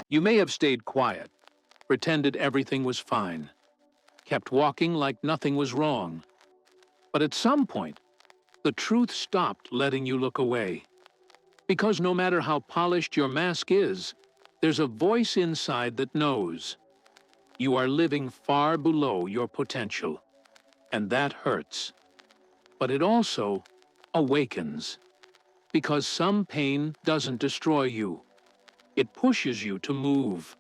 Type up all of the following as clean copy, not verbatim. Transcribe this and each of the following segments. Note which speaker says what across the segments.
Speaker 1: You may have stayed quiet, pretended everything was fine, kept walking like nothing was wrong. But at some point, the truth stopped letting you look away. Because no matter how polished your mask is, there's a voice inside that knows you are living far below your potential. And that hurts. But it also awakens. Because some pain doesn't destroy you. It pushes you to move.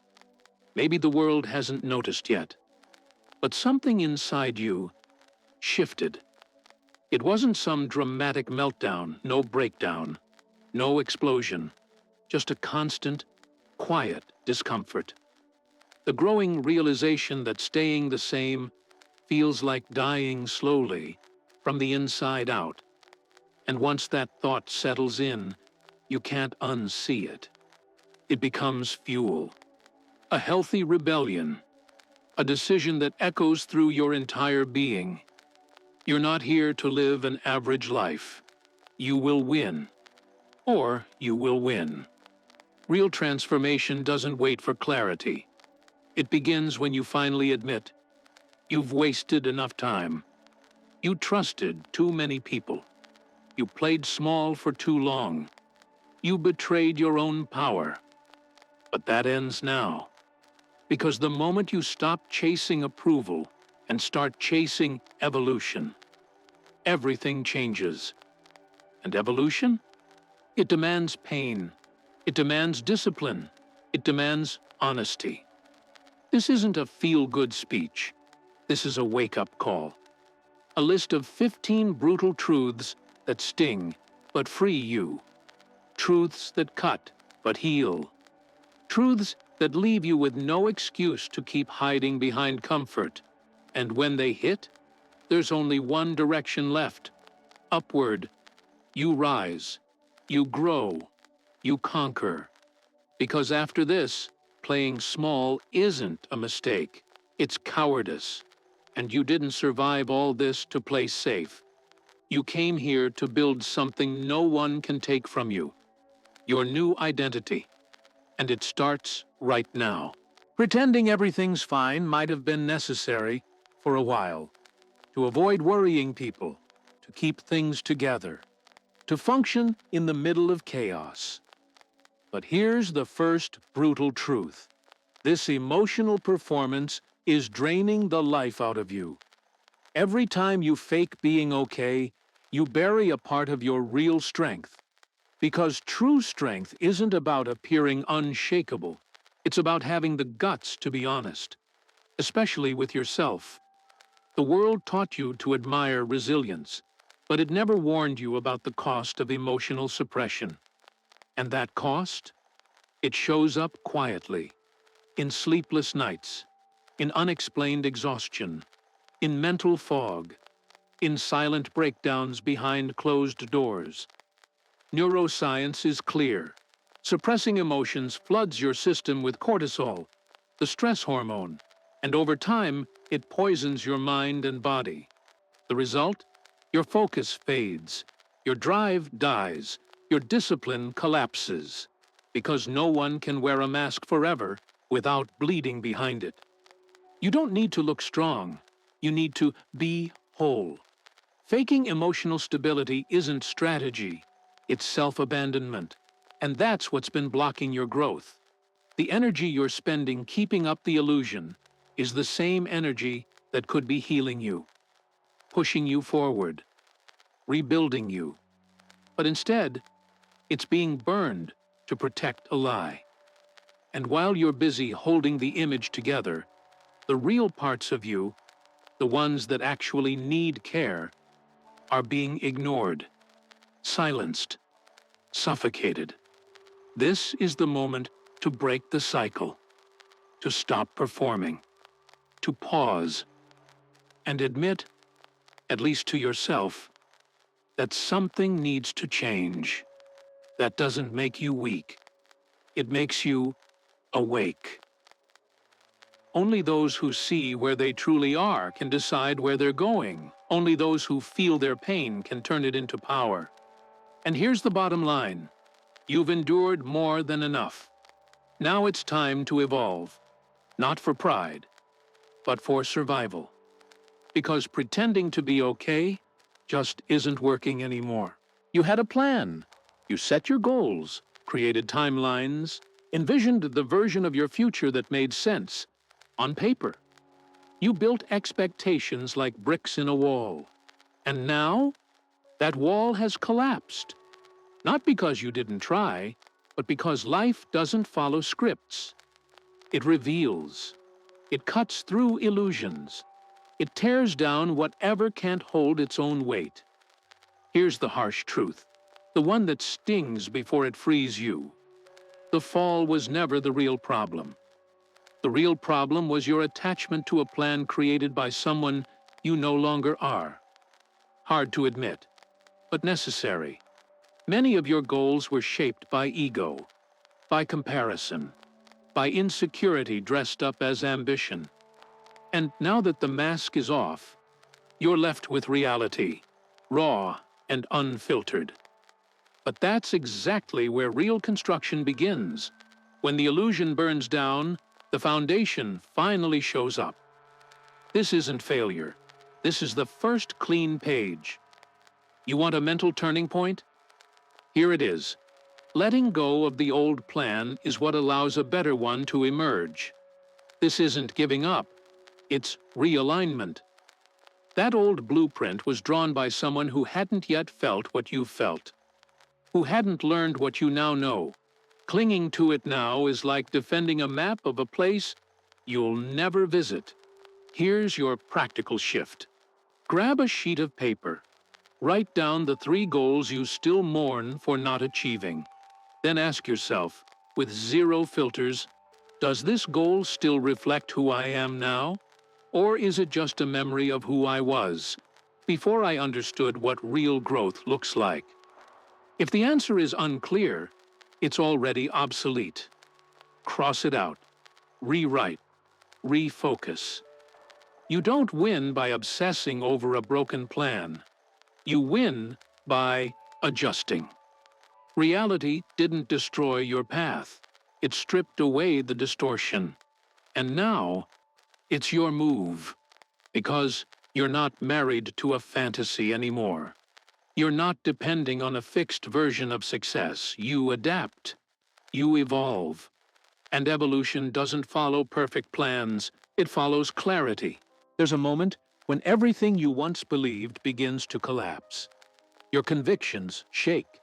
Speaker 1: Maybe the world hasn't noticed yet. But something inside you shifted. It wasn't some dramatic meltdown, no breakdown, no explosion. Just a constant, quiet discomfort. The growing realization that staying the same feels like dying slowly, from the inside out. And once that thought settles in, you can't unsee it. It becomes fuel. A healthy rebellion. A decision that echoes through your entire being. You're not here to live an average life. You will win. Or you will win. Real transformation doesn't wait for clarity. It begins when you finally admit you've wasted enough time. You trusted too many people. You played small for too long. You betrayed your own power. But that ends now. Because the moment you stop chasing approval and start chasing evolution, everything changes. And evolution? It demands pain. It demands discipline. It demands honesty. This isn't a feel-good speech. This is a wake-up call. A list of 15 brutal truths that sting but free you. Truths that cut but heal. Truths that leave you with no excuse to keep hiding behind comfort. And when they hit, there's only one direction left. Upward. You rise. You grow. You conquer. Because after this, playing small isn't a mistake. It's cowardice. And you didn't survive all this to play safe. You came here to build something no one can take from you. Your new identity. And it starts right now. Pretending everything's fine might have been necessary for a while. To avoid worrying people. To keep things together. To function in the middle of chaos. But here's the first brutal truth. This emotional performance is draining the life out of you. Every time you fake being okay, you bury a part of your real strength. Because true strength isn't about appearing unshakable. It's about having the guts to be honest, especially with yourself. The world taught you to admire resilience, but it never warned you about the cost of emotional suppression. And that cost? It shows up quietly, in sleepless nights, in unexplained exhaustion, in mental fog, in silent breakdowns behind closed doors. Neuroscience is clear. Suppressing emotions floods your system with cortisol, the stress hormone, and over time, it poisons your mind and body. The result? Your focus fades, your drive dies, your discipline collapses, because no one can wear a mask forever without bleeding behind it. You don't need to look strong. You need to be whole. Faking emotional stability isn't strategy. It's self-abandonment. And that's what's been blocking your growth. The energy you're spending keeping up the illusion is the same energy that could be healing you, pushing you forward, rebuilding you. But instead, it's being burned to protect a lie. And while you're busy holding the image together, the real parts of you, the ones that actually need care, are being ignored, silenced, suffocated. This is the moment to break the cycle, to stop performing, to pause, and admit, at least to yourself, that something needs to change. That doesn't make you weak. It makes you awake. Only those who see where they truly are can decide where they're going. Only those who feel their pain can turn it into power. And here's the bottom line. You've endured more than enough. Now it's time to evolve, not for pride, but for survival. Because pretending to be okay just isn't working anymore. You had a plan. You set your goals, created timelines, envisioned the version of your future that made sense on paper. You built expectations like bricks in a wall. And now, that wall has collapsed. Not because you didn't try, but because life doesn't follow scripts. It reveals. It cuts through illusions. It tears down whatever can't hold its own weight. Here's the harsh truth, the one that stings before it frees you. The fall was never the real problem. The real problem was your attachment to a plan created by someone you no longer are. Hard to admit, but necessary. Many of your goals were shaped by ego, by comparison, by insecurity dressed up as ambition. And now that the mask is off, you're left with reality, raw and unfiltered. But that's exactly where real construction begins. When the illusion burns down, the foundation finally shows up. This isn't failure. This is the first clean page. You want a mental turning point? Here it is. Letting go of the old plan is what allows a better one to emerge. This isn't giving up. It's realignment. That old blueprint was drawn by someone who hadn't yet felt what you felt, who hadn't learned what you now know. Clinging to it now is like defending a map of a place you'll never visit. Here's your practical shift. Grab a sheet of paper. Write down the 3 goals you still mourn for not achieving. Then ask yourself, with 0 filters, does this goal still reflect who I am now? Or is it just a memory of who I was, before I understood what real growth looks like? If the answer is unclear, it's already obsolete. Cross it out. Rewrite. Refocus. You don't win by obsessing over a broken plan. You win by adjusting. Reality didn't destroy your path. It stripped away the distortion. And now, it's your move. Because you're not married to a fantasy anymore. You're not depending on a fixed version of success. You adapt. You evolve. And evolution doesn't follow perfect plans. It follows clarity. There's a moment when everything you once believed begins to collapse. Your convictions shake.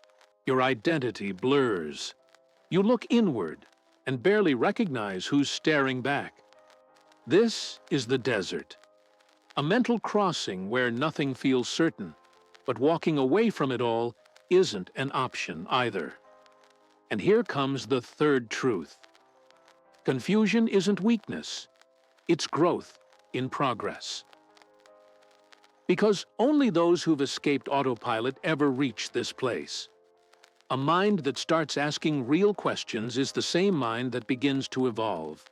Speaker 1: Your identity blurs. You look inward and barely recognize who's staring back. This is the desert. A mental crossing where nothing feels certain. But walking away from it all isn't an option either. And here comes the third truth. Confusion isn't weakness. It's growth in progress. Because only those who've escaped autopilot ever reach this place. A mind that starts asking real questions is the same mind that begins to evolve.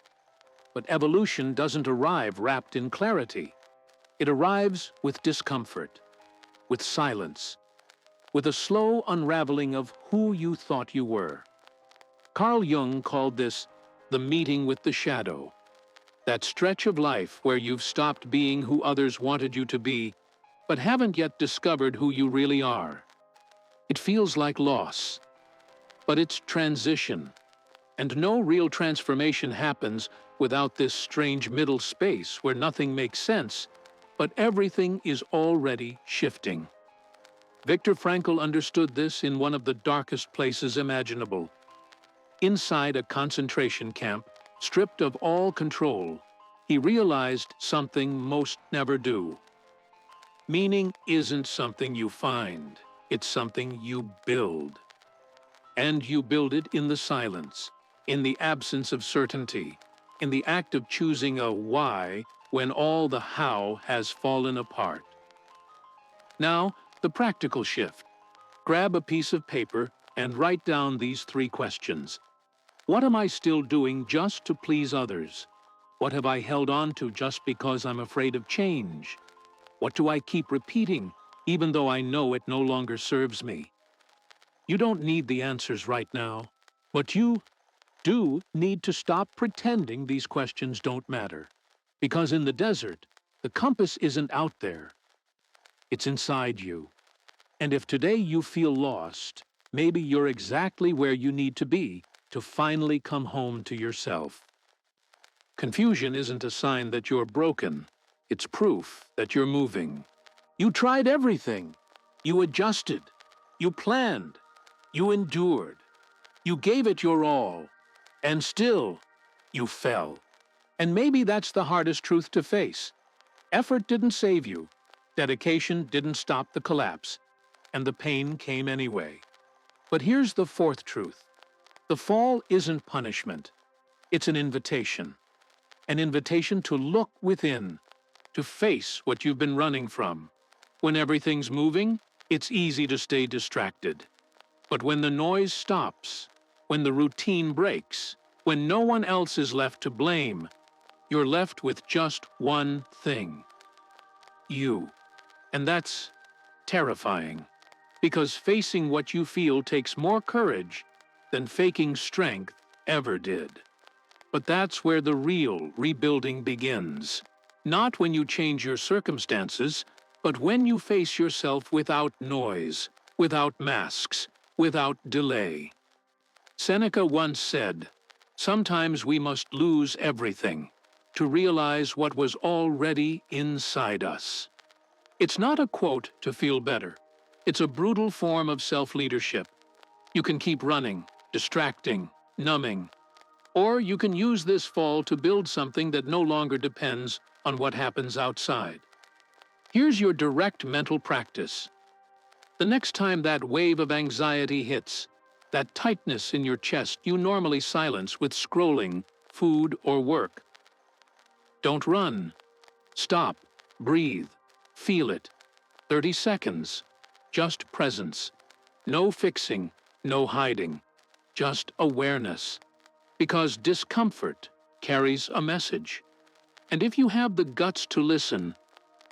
Speaker 1: But evolution doesn't arrive wrapped in clarity. It arrives with discomfort, with silence, with a slow unraveling of who you thought you were. Carl Jung called this the meeting with the shadow, that stretch of life where you've stopped being who others wanted you to be, but haven't yet discovered who you really are. It feels like loss, but it's transition, and no real transformation happens without this strange middle space where nothing makes sense, but everything is already shifting. Viktor Frankl understood this in one of the darkest places imaginable. Inside a concentration camp, stripped of all control, he realized something most never do. Meaning isn't something you find, it's something you build. And you build it in the silence, in the absence of certainty, in the act of choosing a why when all the how has fallen apart. Now, the practical shift. Grab a piece of paper and write down these 3 questions. What am I still doing just to please others? What have I held on to just because I'm afraid of change? What do I keep repeating, even though I know it no longer serves me? You don't need the answers right now, but you do need to stop pretending these questions don't matter. Because in the desert, the compass isn't out there, it's inside you. And if today you feel lost, maybe you're exactly where you need to be to finally come home to yourself. Confusion isn't a sign that you're broken, it's proof that you're moving. You tried everything. You adjusted. You planned. You endured. You gave it your all. And still, you fell. And maybe that's the hardest truth to face. Effort didn't save you. Dedication didn't stop the collapse. And the pain came anyway. But here's the fourth truth. The fall isn't punishment. It's an invitation. An invitation to look within, to face what you've been running from. When everything's moving, it's easy to stay distracted. But when the noise stops, when the routine breaks, when no one else is left to blame, you're left with just one thing. You. And that's terrifying. Because facing what you feel takes more courage than faking strength ever did. But that's where the real rebuilding begins. Not when you change your circumstances, but when you face yourself without noise, without masks, without delay. Seneca once said, "Sometimes we must lose everything to realize what was already inside us." It's not a quote to feel better. It's a brutal form of self-leadership. You can keep running, distracting, numbing. Or you can use this fall to build something that no longer depends on what happens outside. Here's your direct mental practice. The next time that wave of anxiety hits, that tightness in your chest you normally silence with scrolling, food, or work, don't run. Stop, breathe, feel it. 30 seconds, just presence. No fixing, no hiding, just awareness. Because discomfort carries a message. And if you have the guts to listen,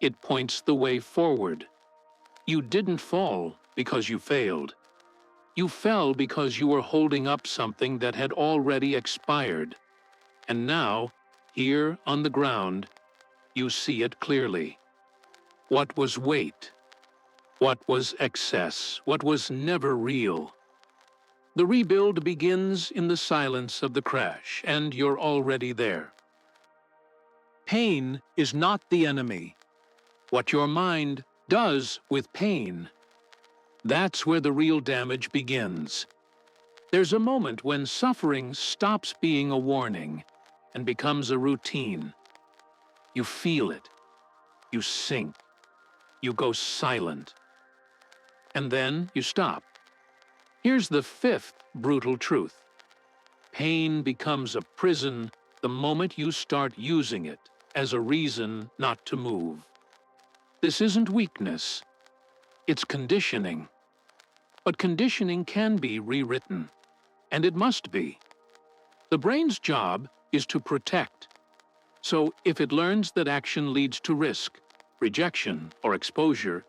Speaker 1: it points the way forward. You didn't fall because you failed. You fell because you were holding up something that had already expired. And now, here on the ground, you see it clearly. What was weight? What was excess? What was never real? The rebuild begins in the silence of the crash, and you're already there. Pain is not the enemy. What your mind does with pain, that's where the real damage begins. There's a moment when suffering stops being a warning and becomes a routine. You feel it. You sink. You go silent. And then you stop. Here's the fifth brutal truth. Pain becomes a prison the moment you start using it as a reason not to move. This isn't weakness. It's conditioning. But conditioning can be rewritten. And it must be. The brain's job is to protect. So if it learns that action leads to risk, rejection, or exposure,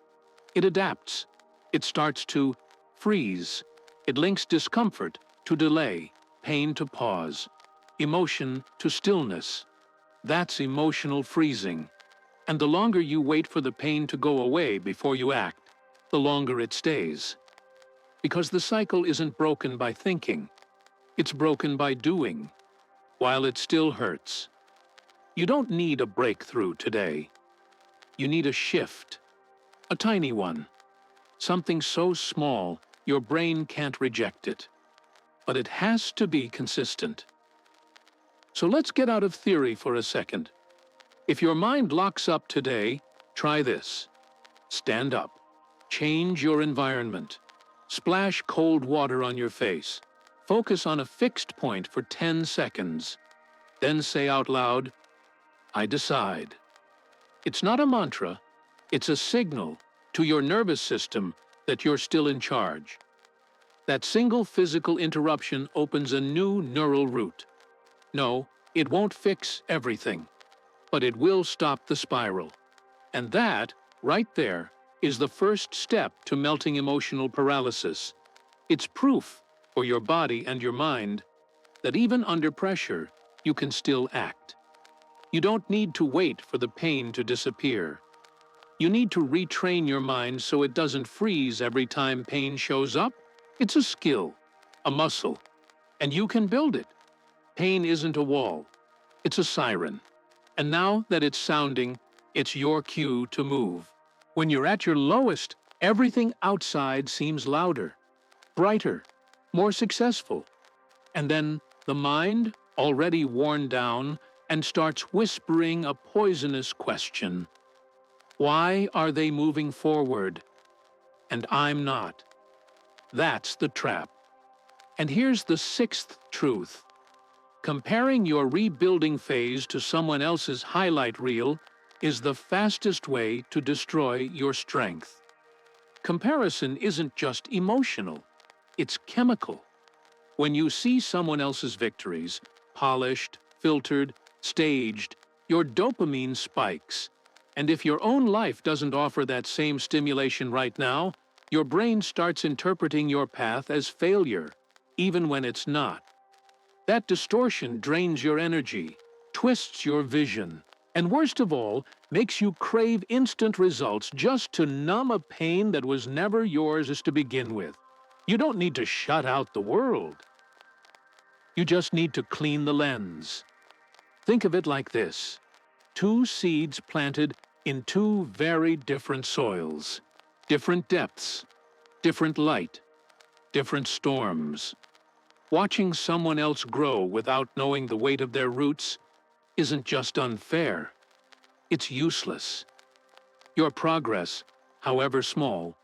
Speaker 1: it adapts. It starts to freeze. It links discomfort to delay, pain to pause, emotion to stillness. That's emotional freezing. And the longer you wait for the pain to go away before you act, the longer it stays. Because the cycle isn't broken by thinking. It's broken by doing, while it still hurts. You don't need a breakthrough today. You need a shift, a tiny one. Something so small, your brain can't reject it. But it has to be consistent. So let's get out of theory for a second. If your mind locks up today, try this. Stand up. Change your environment. Splash cold water on your face. Focus on a fixed point for 10 seconds. Then say out loud, "I decide." It's not a mantra. It's a signal to your nervous system that you're still in charge. That single physical interruption opens a new neural route. No, it won't fix everything, but it will stop the spiral. And that, right there, is the first step to melting emotional paralysis. It's proof for your body and your mind that even under pressure, you can still act. You don't need to wait for the pain to disappear. You need to retrain your mind so it doesn't freeze every time pain shows up. It's a skill, a muscle, and you can build it. Pain isn't a wall, it's a siren. And now that it's sounding, it's your cue to move. When you're at your lowest, everything outside seems louder, brighter, more successful. And then the mind, already worn down, and starts whispering a poisonous question. Why are they moving forward? And I'm not. That's the trap. And here's the sixth truth. Comparing your rebuilding phase to someone else's highlight reel is the fastest way to destroy your strength. Comparison isn't just emotional, it's chemical. When you see someone else's victories, polished, filtered, staged, your dopamine spikes. And if your own life doesn't offer that same stimulation right now, your brain starts interpreting your path as failure, even when it's not. That distortion drains your energy, twists your vision, and worst of all, makes you crave instant results just to numb a pain that was never yours to begin with. You don't need to shut out the world. You just need to clean the lens. Think of it like this: two seeds planted in two very different soils, different depths, different light, different storms. Watching someone else grow without knowing the weight of their roots isn't just unfair, it's useless. Your progress, however small,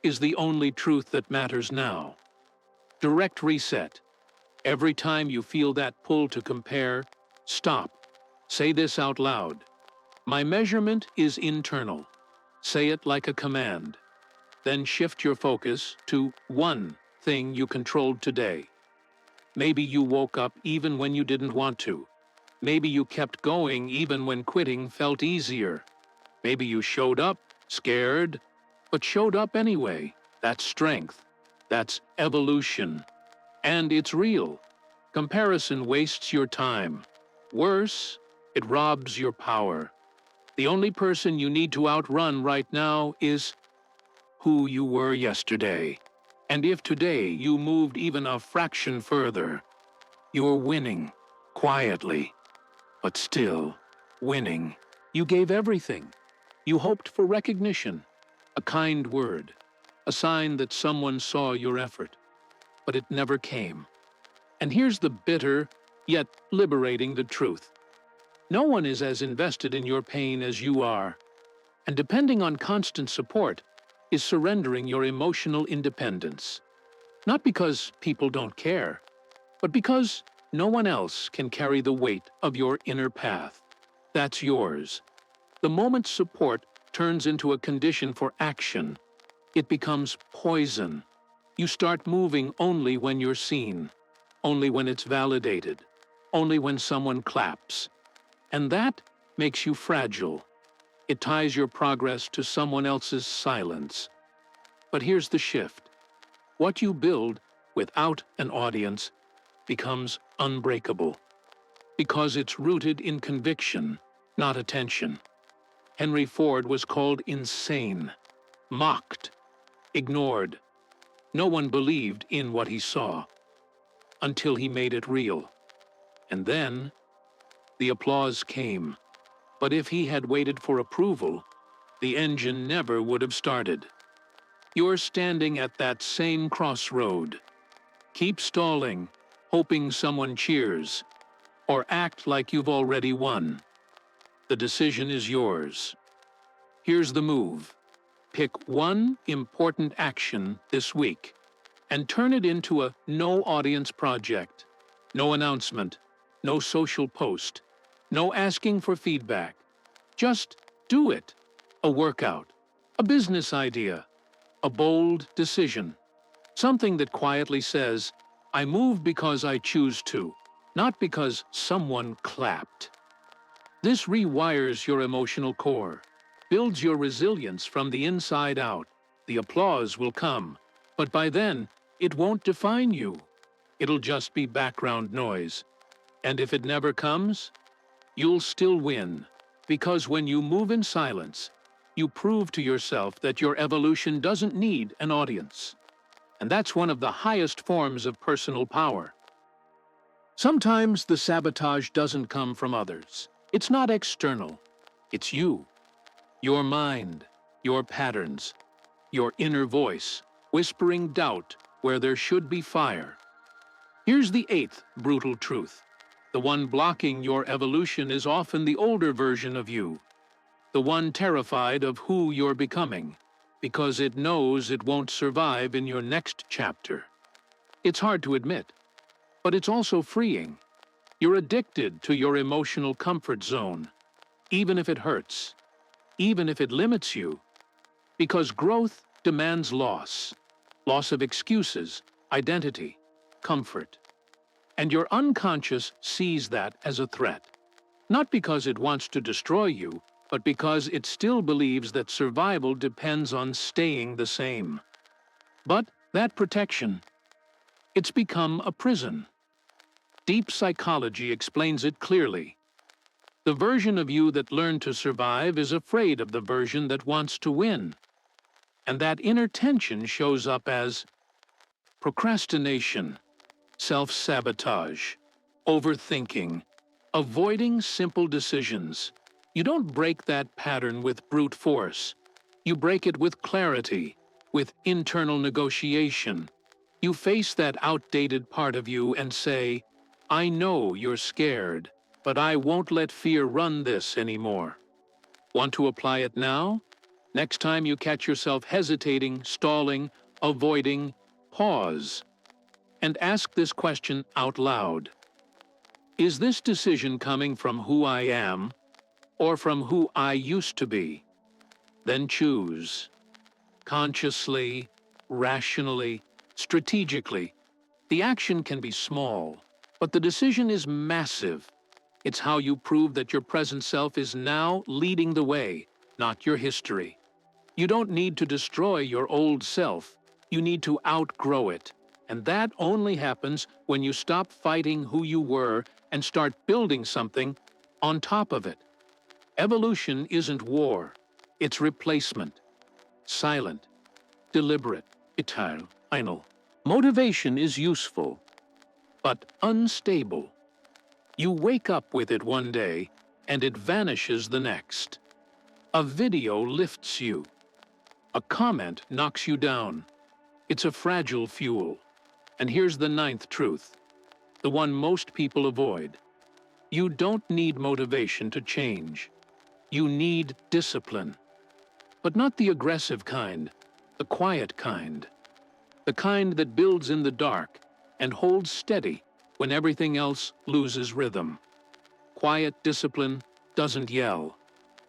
Speaker 1: is the only truth that matters now. Direct reset. Every time you feel that pull to compare, stop. Say this out loud. My measurement is internal. Say it like a command. Then shift your focus to one thing you controlled today. Maybe you woke up even when you didn't want to. Maybe you kept going even when quitting felt easier. Maybe you showed up, scared, but showed up anyway. That's strength. That's evolution. And it's real. Comparison wastes your time. Worse, it robs your power. The only person you need to outrun right now is who you were yesterday. And if today you moved even a fraction further, you're winning, quietly, but still winning. You gave everything. You hoped for recognition, a kind word, a sign that someone saw your effort, but it never came. And here's the bitter, yet liberating the truth. No one is as invested in your pain as you are, and depending on constant support is surrendering your emotional independence. Not because people don't care, but because no one else can carry the weight of your inner path. That's yours. The moment support turns into a condition for action, it becomes poison. You start moving only when you're seen, only when it's validated, only when someone claps. And that makes you fragile. It ties your progress to someone else's silence. But here's the shift. What you build without an audience becomes unbreakable, because it's rooted in conviction, not attention. Henry Ford was called insane, mocked, ignored. No one believed in what he saw, until he made it real. And then, the applause came. But if he had waited for approval, the engine never would have started. You're standing at that same crossroad. Keep stalling, hoping someone cheers, or act like you've already won. The decision is yours. Here's the move. Pick one important action this week and turn it into a no-audience project. No announcement, no social post, no asking for feedback. Just do it. A workout, a business idea, a bold decision. Something that quietly says, I move because I choose to, not because someone clapped. This rewires your emotional core, builds your resilience from the inside out. The applause will come, but by then, it won't define you. It'll just be background noise. And if it never comes, you'll still win. Because when you move in silence, you prove to yourself that your evolution doesn't need an audience. And that's one of the highest forms of personal power. Sometimes the sabotage doesn't come from others. It's not external. It's you. Your mind, your patterns, your inner voice, whispering doubt where there should be fire. Here's the eighth brutal truth. The one blocking your evolution is often the older version of you, the one terrified of who you're becoming, because it knows it won't survive in your next chapter. It's hard to admit, but it's also freeing. You're addicted to your emotional comfort zone, even if it hurts, even if it limits you, because growth demands loss, loss of excuses, identity, comfort. And your unconscious sees that as a threat, not because it wants to destroy you, but because it still believes that survival depends on staying the same. But that protection, it's become a prison. Deep psychology explains it clearly. The version of you that learned to survive is afraid of the version that wants to win. And that inner tension shows up as procrastination, self-sabotage, overthinking, avoiding simple decisions. You don't break that pattern with brute force. You break it with clarity, with internal negotiation. You face that outdated part of you and say, I know you're scared, but I won't let fear run this anymore. Want to apply it now? Next time you catch yourself hesitating, stalling, avoiding, pause and ask this question out loud. Is this decision coming from who I am or from who I used to be? Then choose. Consciously, rationally, strategically. The action can be small, but the decision is massive. It's how you prove that your present self is now leading the way, not your history. You don't need to destroy your old self. You need to outgrow it. And that only happens when you stop fighting who you were and start building something on top of it. Evolution isn't war. It's replacement. Silent, deliberate, final. Motivation is useful, but unstable. You wake up with it one day, and it vanishes the next. A video lifts you. A comment knocks you down. It's a fragile fuel. And here's the ninth truth, the one most people avoid. You don't need motivation to change. You need discipline. But not the aggressive kind, the quiet kind. The kind that builds in the dark and holds steady when everything else loses rhythm. Quiet discipline doesn't yell.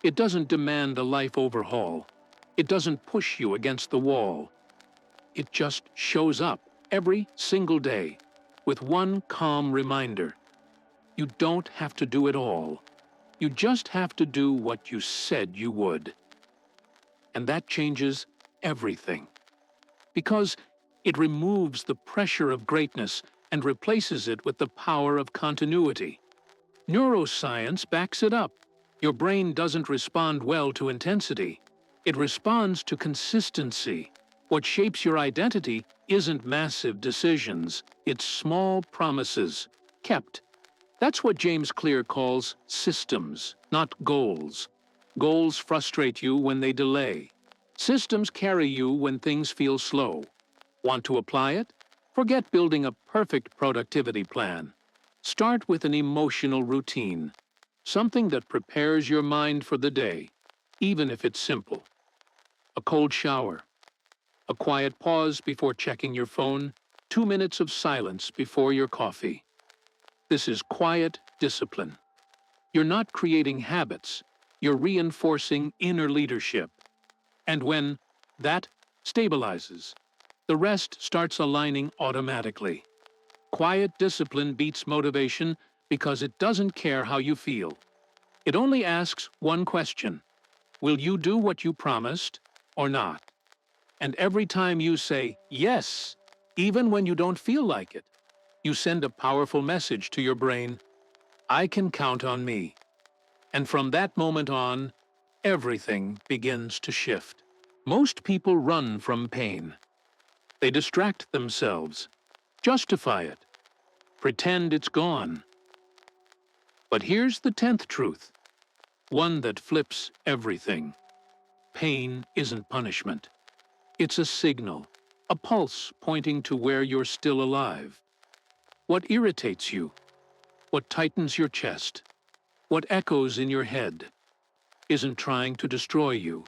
Speaker 1: It doesn't demand a life overhaul. It doesn't push you against the wall. It just shows up every single day with one calm reminder. You don't have to do it all. You just have to do what you said you would. And that changes everything. Because it removes the pressure of greatness and replaces it with the power of continuity. Neuroscience backs it up. Your brain doesn't respond well to intensity. It responds to consistency. What shapes your identity isn't massive decisions, it's small promises, kept. That's what James Clear calls systems, not goals. Goals frustrate you when they delay. Systems carry you when things feel slow. Want to apply it? Forget building a perfect productivity plan. Start with an emotional routine, something that prepares your mind for the day, even if it's simple. A cold shower, a quiet pause before checking your phone, 2 minutes of silence before your coffee. This is quiet discipline. You're not creating habits, you're reinforcing inner leadership. And when that stabilizes, the rest starts aligning automatically. Quiet discipline beats motivation because it doesn't care how you feel. It only asks one question: will you do what you promised or not? And every time you say yes, even when you don't feel like it, You send a powerful message to your brain: I can count on me. And from that moment on, everything begins to shift. Most people run from pain. They distract themselves, justify it, pretend it's gone. But here's the 10th truth, one that flips everything. Pain isn't punishment. It's a signal, a pulse pointing to where you're still alive. What irritates you? What tightens your chest? What echoes in your head? Isn't trying to destroy you.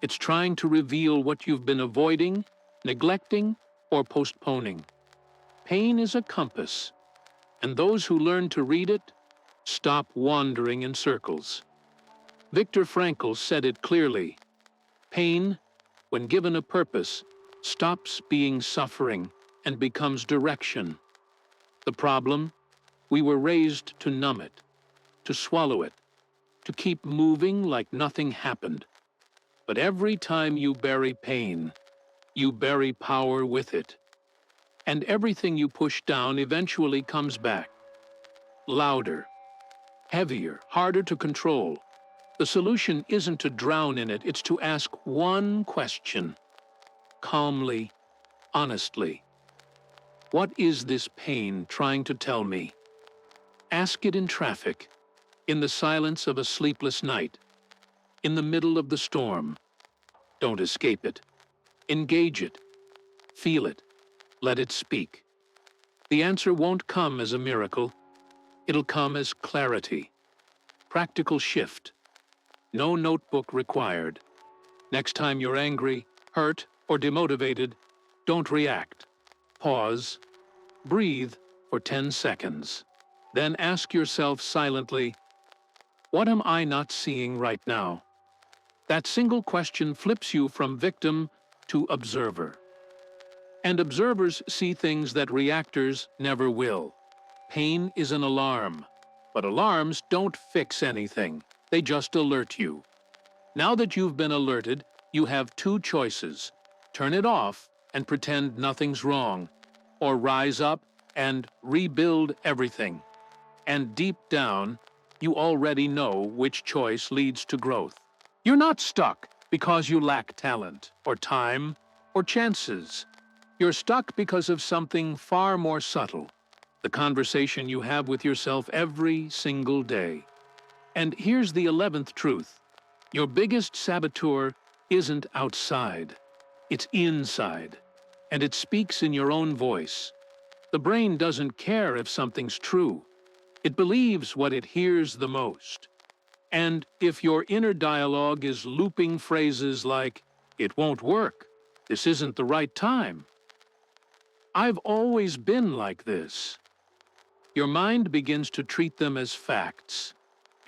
Speaker 1: It's trying to reveal what you've been avoiding, neglecting, or postponing. Pain is a compass, and those who learn to read it stop wandering in circles. Viktor Frankl said it clearly: pain, when given a purpose, stops being suffering and becomes direction. The problem? We were raised to numb it, to swallow it, to keep moving like nothing happened. But every time you bury pain, you bury power with it. And everything you push down eventually comes back. Louder, heavier, harder to control. The solution isn't to drown in it, it's to ask one question, calmly, honestly. What is this pain trying to tell me? Ask it in traffic, in the silence of a sleepless night, in the middle of the storm. Don't escape it. Engage it. Feel it. Let it speak. The answer won't come as a miracle. It'll come as clarity. Practical shift. No notebook required. Next time you're angry, hurt, or demotivated, don't react. Pause. Breathe for 10 seconds. Then ask yourself silently, what am I not seeing right now? That single question flips you from victim to observer. And observers see things that reactors never will. Pain is an alarm, but alarms don't fix anything. They just alert you. Now that you've been alerted, you have two choices: turn it off and pretend nothing's wrong, or rise up and rebuild everything. And deep down, you already know which choice leads to growth. You're not stuck because you lack talent, or time, or chances. You're stuck because of something far more subtle, the conversation you have with yourself every single day. And here's the 11th truth. Your biggest saboteur isn't outside. It's inside. And it speaks in your own voice. The brain doesn't care if something's true. It believes what it hears the most. And if your inner dialogue is looping phrases like, "It won't work," "This isn't the right time," "I've always been like this," your mind begins to treat them as facts.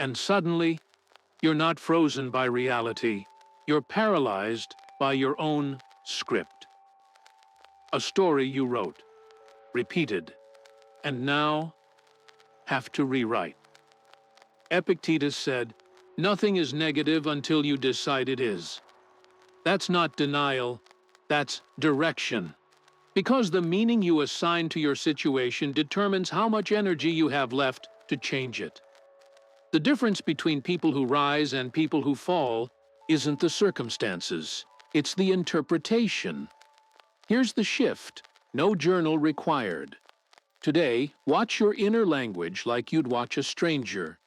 Speaker 1: And suddenly, you're not frozen by reality. You're paralyzed by your own script. A story you wrote, repeated, and now have to rewrite. Epictetus said, "Nothing is negative until you decide it is." That's not denial, that's direction. Because the meaning you assign to your situation determines how much energy you have left to change it. The difference between people who rise and people who fall isn't the circumstances, it's the interpretation. Here's the shift: no journal required. Today, watch your inner language like you'd watch a stranger.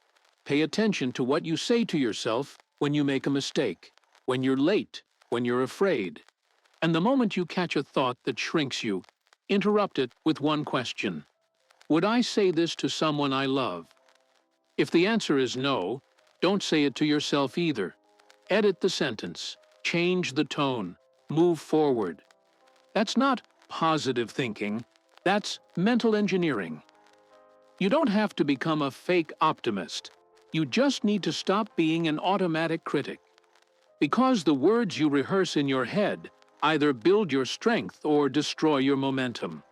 Speaker 1: Pay attention to what you say to yourself when you make a mistake, when you're late, when you're afraid. And the moment you catch a thought that shrinks you, interrupt it with one question. Would I say this to someone I love? If the answer is no, don't say it to yourself either. Edit the sentence, change the tone, move forward. That's not positive thinking, that's mental engineering. You don't have to become a fake optimist. You just need to stop being an automatic critic. Because the words you rehearse in your head either build your strength or destroy your momentum.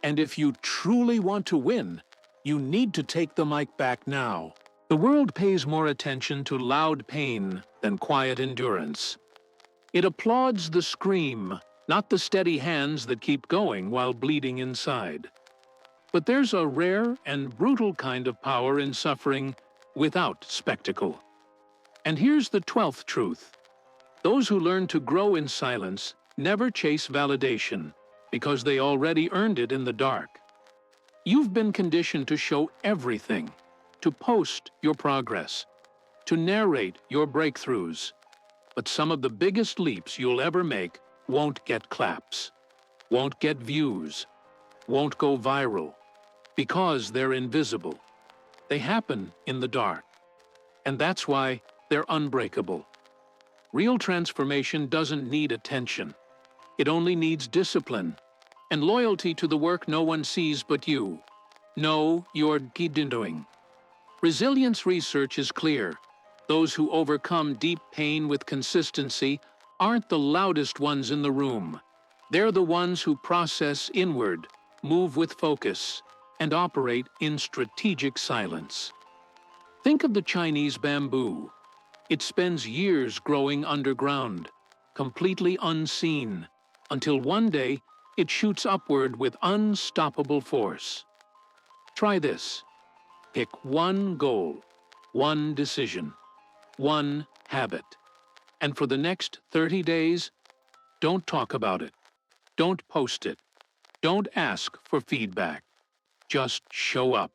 Speaker 1: And if you truly want to win, you need to take the mic back now. The world pays more attention to loud pain than quiet endurance. It applauds the scream, not the steady hands that keep going while bleeding inside. But there's a rare and brutal kind of power in suffering without spectacle. And here's the 12th truth. Those who learn to grow in silence never chase validation because they already earned it in the dark. You've been conditioned to show everything, to post your progress, to narrate your breakthroughs. But some of the biggest leaps you'll ever make won't get claps, won't get views, won't go viral, because they're invisible. They happen in the dark. And that's why they're unbreakable. Real transformation doesn't need attention. It only needs discipline and loyalty to the work no one sees but you. Know you're doing. Resilience research is clear. Those who overcome deep pain with consistency aren't the loudest ones in the room. They're the ones who process inward, move with focus, and operate in strategic silence. Think of the Chinese bamboo. It spends years growing underground, completely unseen, until one day it shoots upward with unstoppable force. Try this. Pick one goal, one decision, one habit. And for the next 30 days, don't talk about it. Don't post it. Don't ask for feedback. Just show up,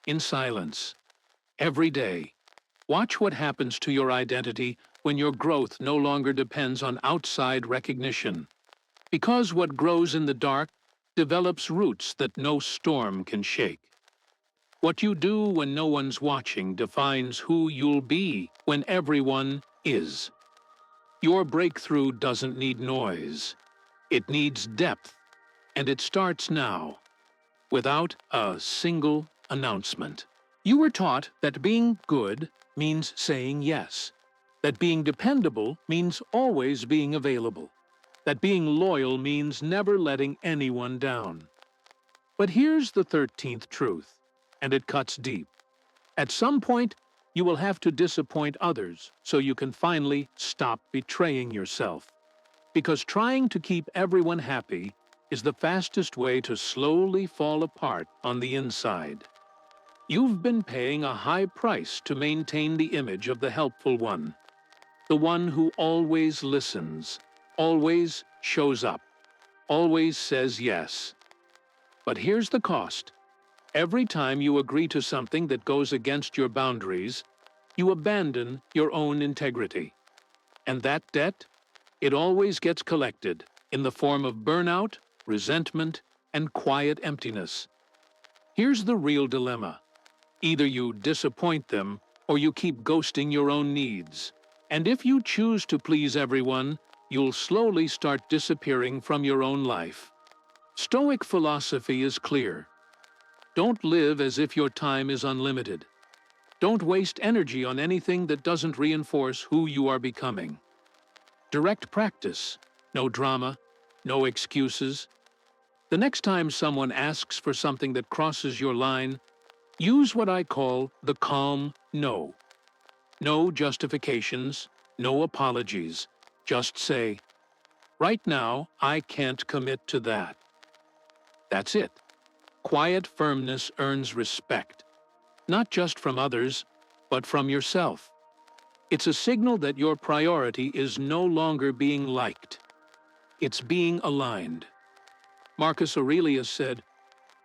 Speaker 1: in silence, every day. Watch what happens to your identity when your growth no longer depends on outside recognition. Because what grows in the dark develops roots that no storm can shake. What you do when no one's watching defines who you'll be when everyone is. Your breakthrough doesn't need noise. It needs depth, and it starts now, without a single announcement. You were taught that being good means saying yes, that being dependable means always being available, that being loyal means never letting anyone down. But here's the 13th truth, and it cuts deep. At some point, you will have to disappoint others so you can finally stop betraying yourself. Because trying to keep everyone happy is the fastest way to slowly fall apart on the inside. You've been paying a high price to maintain the image of the helpful one, the one who always listens, always shows up, always says yes. But here's the cost. Every time you agree to something that goes against your boundaries, you abandon your own integrity. And that debt, it always gets collected in the form of burnout, resentment, and quiet emptiness. Here's the real dilemma. Either you disappoint them or you keep ghosting your own needs. And if you choose to please everyone, you'll slowly start disappearing from your own life. Stoic philosophy is clear. Don't live as if your time is unlimited. Don't waste energy on anything that doesn't reinforce who you are becoming. Direct practice, no drama, no excuses. The next time someone asks for something that crosses your line, use what I call the calm no. No justifications, no apologies. Just say, right now, I can't commit to that. That's it. Quiet firmness earns respect, not just from others, but from yourself. It's a signal that your priority is no longer being liked. It's being aligned. Marcus Aurelius said,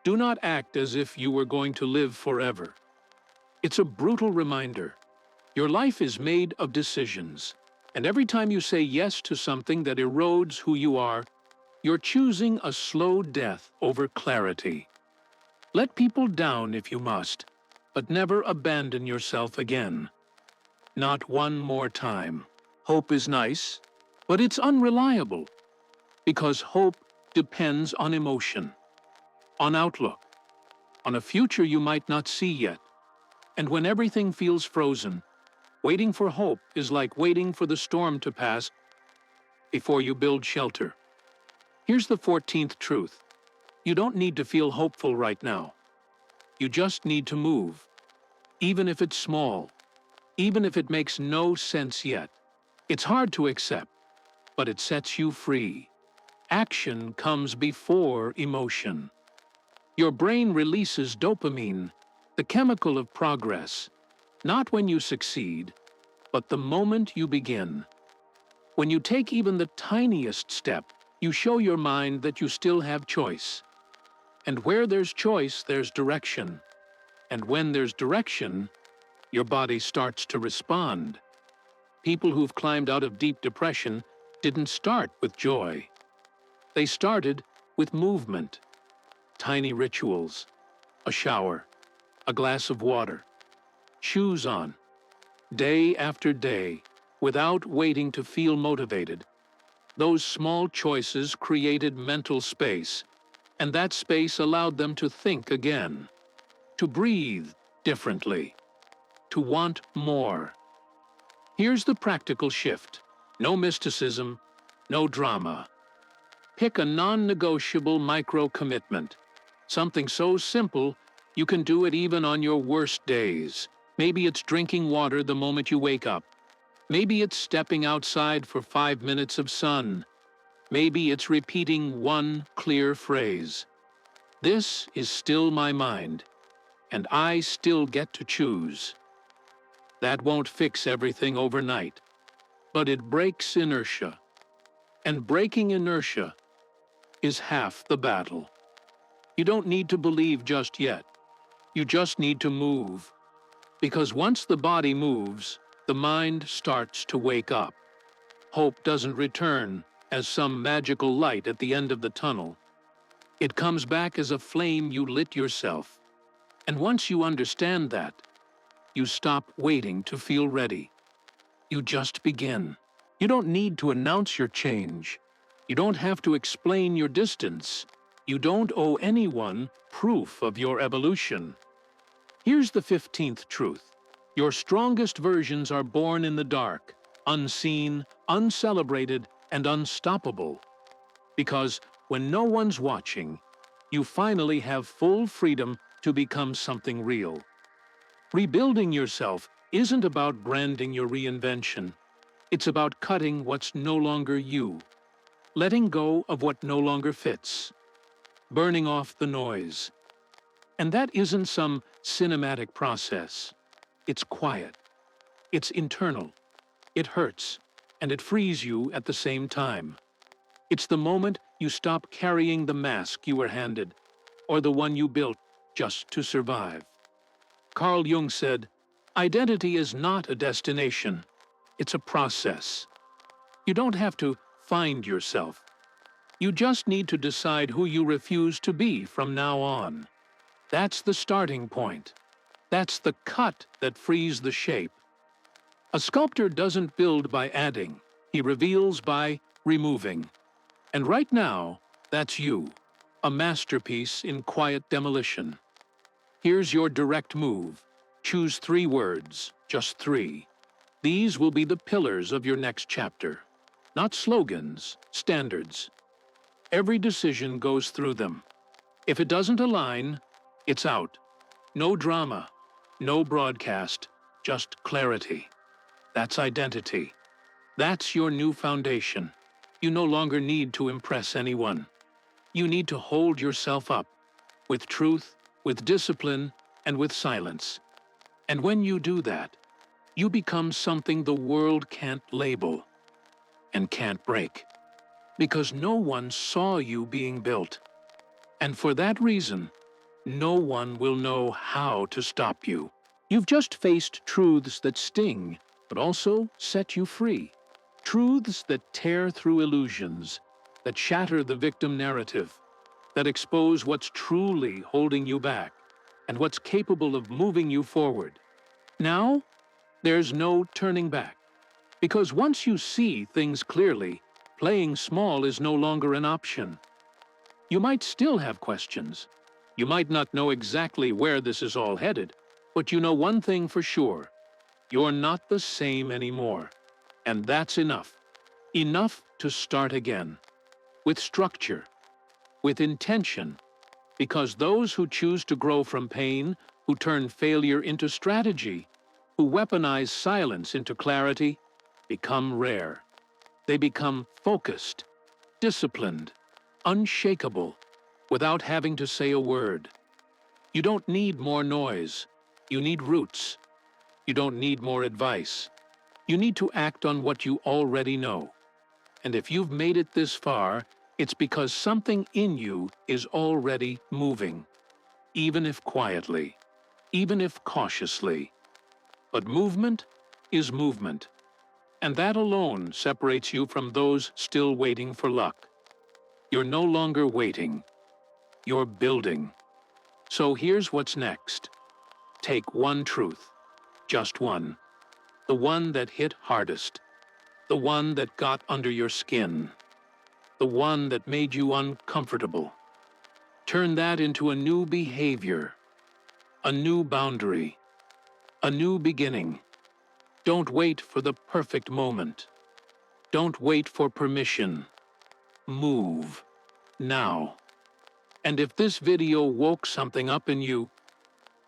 Speaker 1: "Do not act as if you were going to live forever." It's a brutal reminder. Your life is made of decisions, and every time you say yes to something that erodes who you are, you're choosing a slow death over clarity. Let people down if you must, but never abandon yourself again. Not one more time. Hope is nice, but it's unreliable, because hope depends on emotion, on outlook, on a future you might not see yet. And when everything feels frozen, waiting for hope is like waiting for the storm to pass before you build shelter. Here's the 14th truth. You don't need to feel hopeful right now. You just need to move, even if it's small, even if it makes no sense yet. It's hard to accept, but it sets you free. Action comes before emotion. Your brain releases dopamine, the chemical of progress, not when you succeed, but the moment you begin. When you take even the tiniest step, you show your mind that you still have choice. And where there's choice, there's direction. And when there's direction, your body starts to respond. People who've climbed out of deep depression didn't start with joy. They started with movement, tiny rituals, a shower, a glass of water, shoes on, day after day, without waiting to feel motivated. Those small choices created mental space, and that space allowed them to think again, to breathe differently, to want more. Here's the practical shift. No mysticism, no drama. Pick a non-negotiable micro-commitment. Something so simple, you can do it even on your worst days. Maybe it's drinking water the moment you wake up. Maybe it's stepping outside for 5 minutes of sun. Maybe it's repeating one clear phrase. This is still my mind, and I still get to choose. That won't fix everything overnight, but it breaks inertia. And breaking inertia is half the battle. You don't need to believe just yet. You just need to move. Because once the body moves, the mind starts to wake up. Hope doesn't return as some magical light at the end of the tunnel. It comes back as a flame you lit yourself. And once you understand that, you stop waiting to feel ready. You just begin. You don't need to announce your change. You don't have to explain your distance. You don't owe anyone proof of your evolution. Here's the 15th truth. Your strongest versions are born in the dark, unseen, uncelebrated, and unstoppable. Because when no one's watching, you finally have full freedom to become something real. Rebuilding yourself isn't about branding your reinvention. It's about cutting what's no longer you, letting go of what no longer fits, burning off the noise. And that isn't some cinematic process. It's quiet. It's internal. It hurts, and it frees you at the same time. It's the moment you stop carrying the mask you were handed, or the one you built just to survive. Carl Jung said, "Identity is not a destination. It's a process." You don't have to find yourself. You just need to decide who you refuse to be from now on. That's the starting point. That's the cut that frees the shape. A sculptor doesn't build by adding. He reveals by removing. And right now, that's you, a masterpiece in quiet demolition. Here's your direct move. Choose 3 words, just 3. These will be the pillars of your next chapter. Not slogans, standards. Every decision goes through them. If it doesn't align, it's out. No drama, no broadcast, just clarity. That's identity. That's your new foundation. You no longer need to impress anyone. You need to hold yourself up, with truth, with discipline, and with silence. And when you do that, you become something the world can't label and can't break. Because no one saw you being built. And for that reason, no one will know how to stop you. You've just faced truths that sting, but also set you free. Truths that tear through illusions, that shatter the victim narrative, that expose what's truly holding you back, and what's capable of moving you forward. Now, there's no turning back. Because once you see things clearly, playing small is no longer an option. You might still have questions. You might not know exactly where this is all headed, but you know one thing for sure. You're not the same anymore. And that's enough. Enough to start again. With structure. With intention. Because those who choose to grow from pain, who turn failure into strategy, who weaponize silence into clarity, become rare. They become focused, disciplined, unshakable, without having to say a word. You don't need more noise. You need roots. You don't need more advice. You need to act on what you already know. And if you've made it this far, it's because something in you is already moving, even if quietly, even if cautiously. But movement is movement, and that alone separates you from those still waiting for luck. You're no longer waiting, you're building. So here's what's next. Take one truth, just one, the one that hit hardest, the one that got under your skin, the one that made you uncomfortable. Turn that into a new behavior, a new boundary, a new beginning. Don't wait for the perfect moment. Don't wait for permission. Move. Now. And if this video woke something up in you,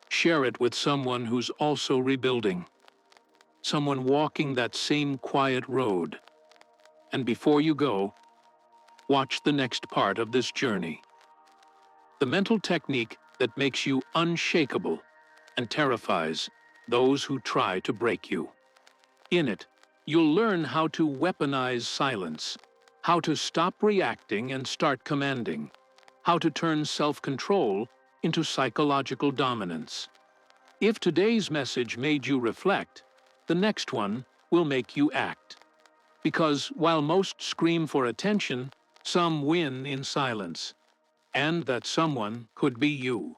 Speaker 1: share it with someone who's also rebuilding. Someone walking that same quiet road. And before you go, watch the next part of this journey. The mental technique that makes you unshakable and terrifies those who try to break you. In it, you'll learn how to weaponize silence, how to stop reacting and start commanding, how to turn self-control into psychological dominance. If today's message made you reflect, the next one will make you act. Because while most scream for attention, some win in silence. And that someone could be you.